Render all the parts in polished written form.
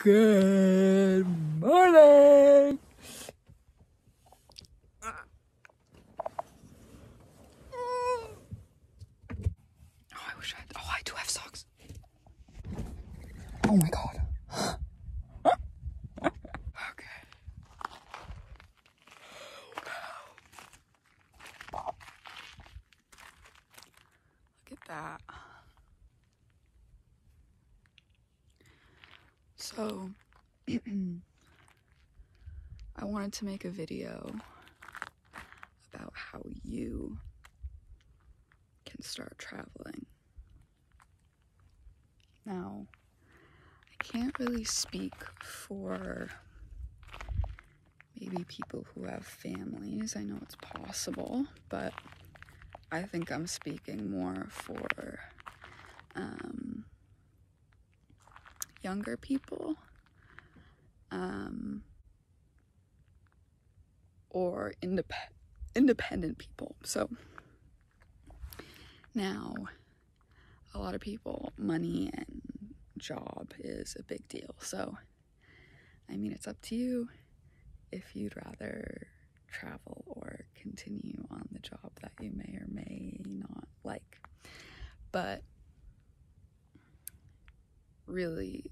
Good morning. I do have socks. Oh my god. Okay. Look at that. So, I wanted to make a video about how you can start traveling. Now, I can't really speak for maybe people who have families. I know it's possible, but I think I'm speaking more for younger people or independent people. So now a lot of people, money and job is a big deal. So I mean, it's up to you if you'd rather travel or continue on the job that you may or may not like. But really,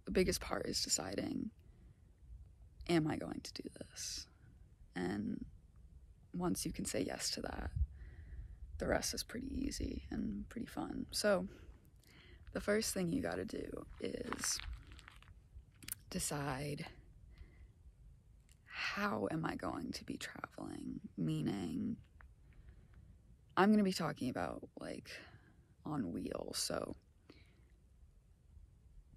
the biggest part is deciding, am I going to do this? And once you can say yes to that, the rest is pretty easy and pretty fun. So the first thing you gotta do is decide, how am I going to be traveling? Meaning, I'm gonna be talking about like on wheels. So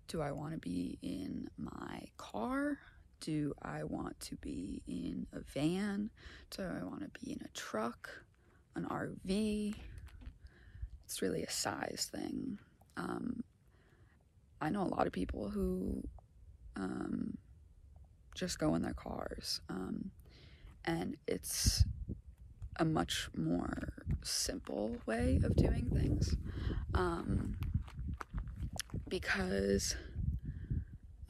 do I want to be in my car? Do I want to be in a van? Do I want to be in a truck, an RV? It's really a size thing. I know a lot of people who just go in their cars, and it's a much more simple way of doing things, because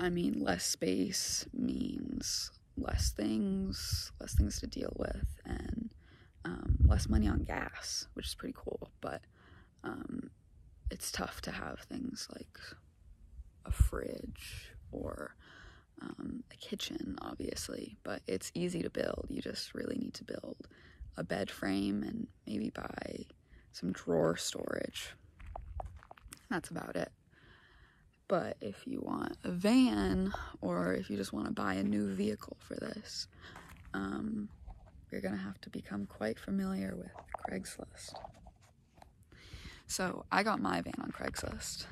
I mean, less space means less things to deal with, and less money on gas, which is pretty cool. But it's tough to have things like a fridge or a kitchen, obviously, but it's easy to build. You just really need to build a bed frame and maybe buy some drawer storage. That's about it. But if you want a van, or if you just want to buy a new vehicle for this, you're gonna have to become quite familiar with Craigslist. So I got my van on Craigslist,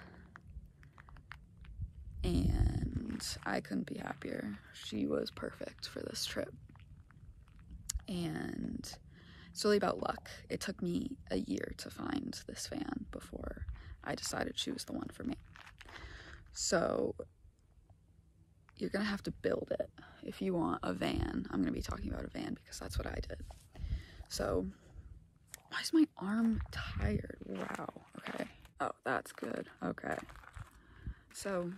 and I couldn't be happier. She was perfect for this trip. And it's really about luck. It took me a year to find this van before I decided she was the one for me. So you're gonna have to build it. If you want a van, I'm gonna be talking about a van because that's what I did. So, why is my arm tired? Wow, okay. Oh, that's good, okay. So,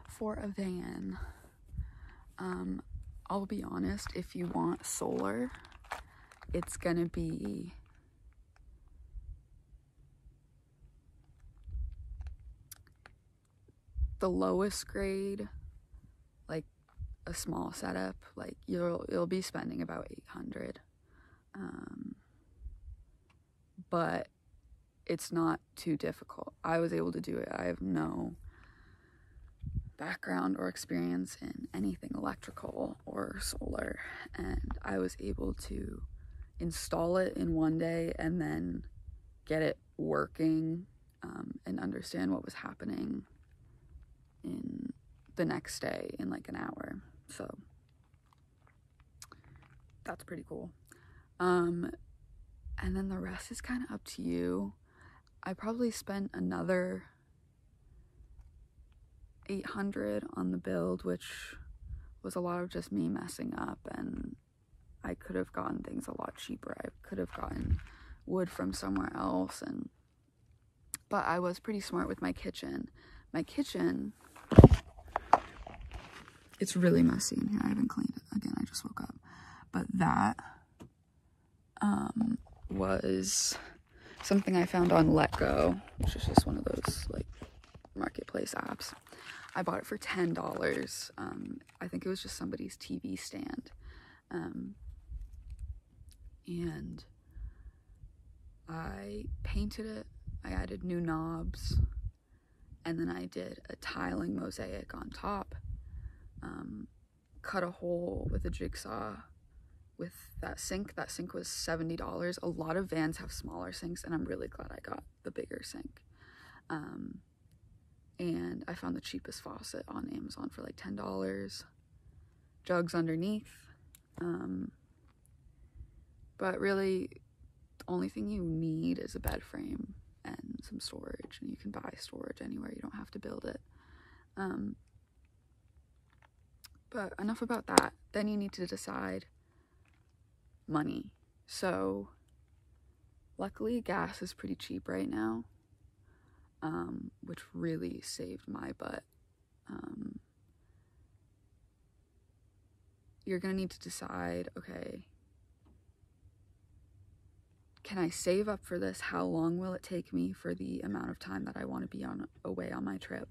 for a van, I'll be honest, if you want solar, it's gonna be the lowest grade, like a small setup, like you'll be spending about $800, but it's not too difficult. I was able to do it. I have no background or experience in anything electrical or solar, and I was able to install it in one day and then get it working, and understand what was happening in the next day in like an hour. So that's pretty cool. And then the rest is kind of up to you. I probably spent another $800 on the build, which was a lot of just me messing up, and I could have gotten things a lot cheaper. I could have gotten wood from somewhere else, but I was pretty smart with my kitchen. my kitchen, it's really messy in here. I haven't cleaned it. Again, I just woke up. But that was something I found on Letgo, which is just one of those like marketplace apps. I bought it for $10. I think it was just somebody's TV stand. And I painted it. I added new knobs, and then I did a tiling mosaic on top. Cut a hole with a jigsaw with that sink. That sink was $70. A lot of vans have smaller sinks, and I'm really glad I got the bigger sink. And I found the cheapest faucet on Amazon for like $10. Jugs underneath. But really, the only thing you need is a bed frame and some storage, and you can buy storage anywhere. You don't have to build it. But enough about that. Then you need to decide money. So luckily gas is pretty cheap right now, which really saved my butt. You're gonna need to decide, okay, can I save up for this? How long will it take me for the amount of time that I want to be away on my trip?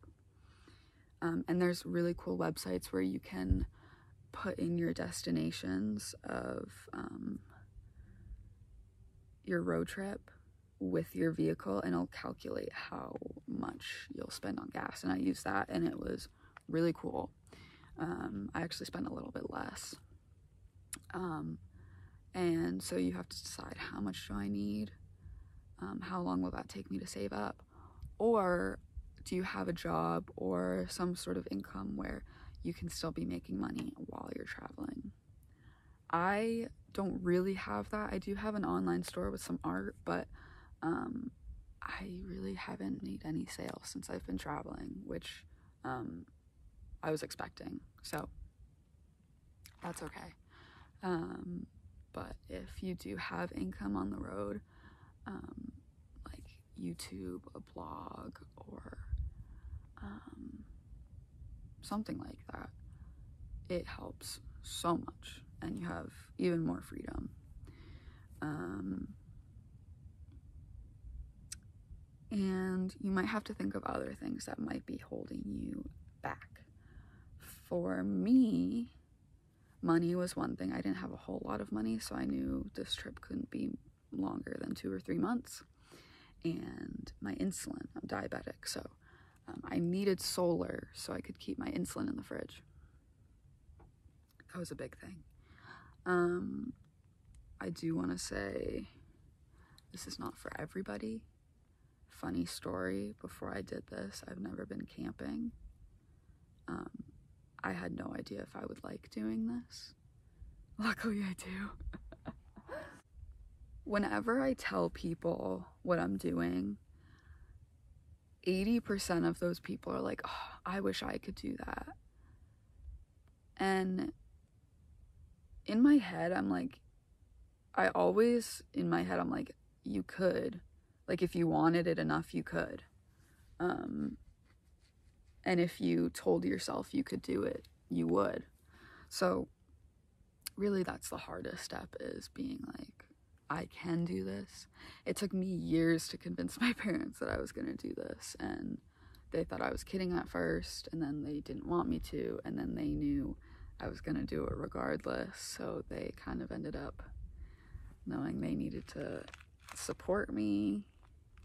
And there's really cool websites where you can put in your destinations of your road trip with your vehicle, and it'll calculate how much you'll spend on gas. And I used that, and it was really cool. I actually spent a little bit less. And so you have to decide, how much do I need? How long will that take me to save up? Or do you have a job or some sort of income where you can still be making money while you're traveling? I don't really have that. I do have an online store with some art, but I really haven't made any sales since I've been traveling, which I was expecting, so that's okay. But if you do have income on the road, like YouTube, a blog, or something like that, it helps so much, and you have even more freedom. And you might have to think of other things that might be holding you back. For me, money was one thing. I didn't have a whole lot of money, so I knew this trip couldn't be longer than 2 or 3 months. And my insulin, I'm diabetic, so I needed solar so I could keep my insulin in the fridge. That was a big thing. I do want to say this is not for everybody. Funny story, before I did this, I've never been camping. I had no idea if I would like doing this. Luckily I do. Whenever I tell people what I'm doing, 80% of those people are like, oh, I wish I could do that. And in my head, I'm like, I'm like, you could. Like, if you wanted it enough, you could. And if you told yourself you could do it, you would. So really, that's the hardest step, is being like, I can do this. It took me years to convince my parents that I was going to do this, and they thought I was kidding at first, and then they didn't want me to, and then they knew I was going to do it regardless, so they kind of ended up knowing they needed to support me,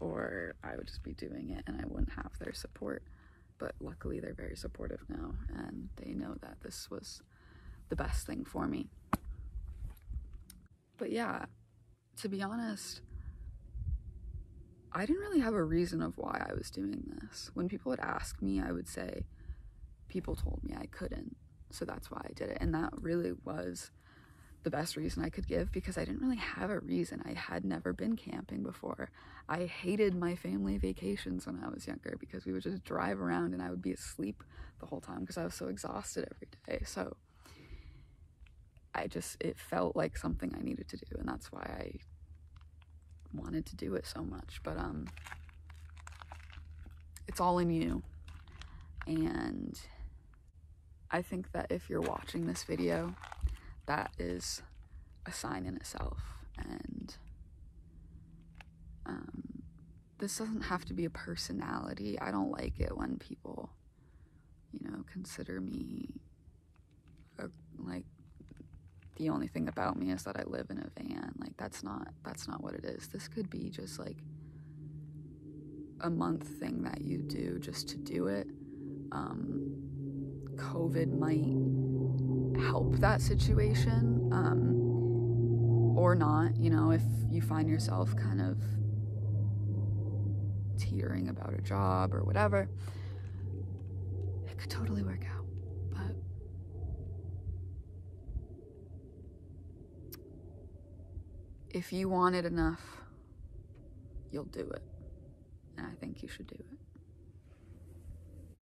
or I would just be doing it and I wouldn't have their support. But luckily they're very supportive now, and they know that this was the best thing for me. But yeah, to be honest, I didn't really have a reason of why I was doing this. When people would ask me, I would say people told me I couldn't, so that's why I did it. And that really was the best reason I could give, because I didn't really have a reason. I had never been camping before. I hated my family vacations when I was younger, because we would just drive around and I would be asleep the whole time because I was so exhausted every day. So it felt like something I needed to do, and that's why I wanted to do it so much. But it's all in you. And I think that if you're watching this video, that is a sign in itself. And this doesn't have to be a personality. I don't like it when people, you know, consider me like the only thing about me is that I live in a van. Like, that's not what it is. This could be just like a month thing that you do just to do it. COVID might help that situation, or not, you know, if you find yourself kind of teetering about a job or whatever, it could totally work out. But if you want it enough, you'll do it. And I think you should do it.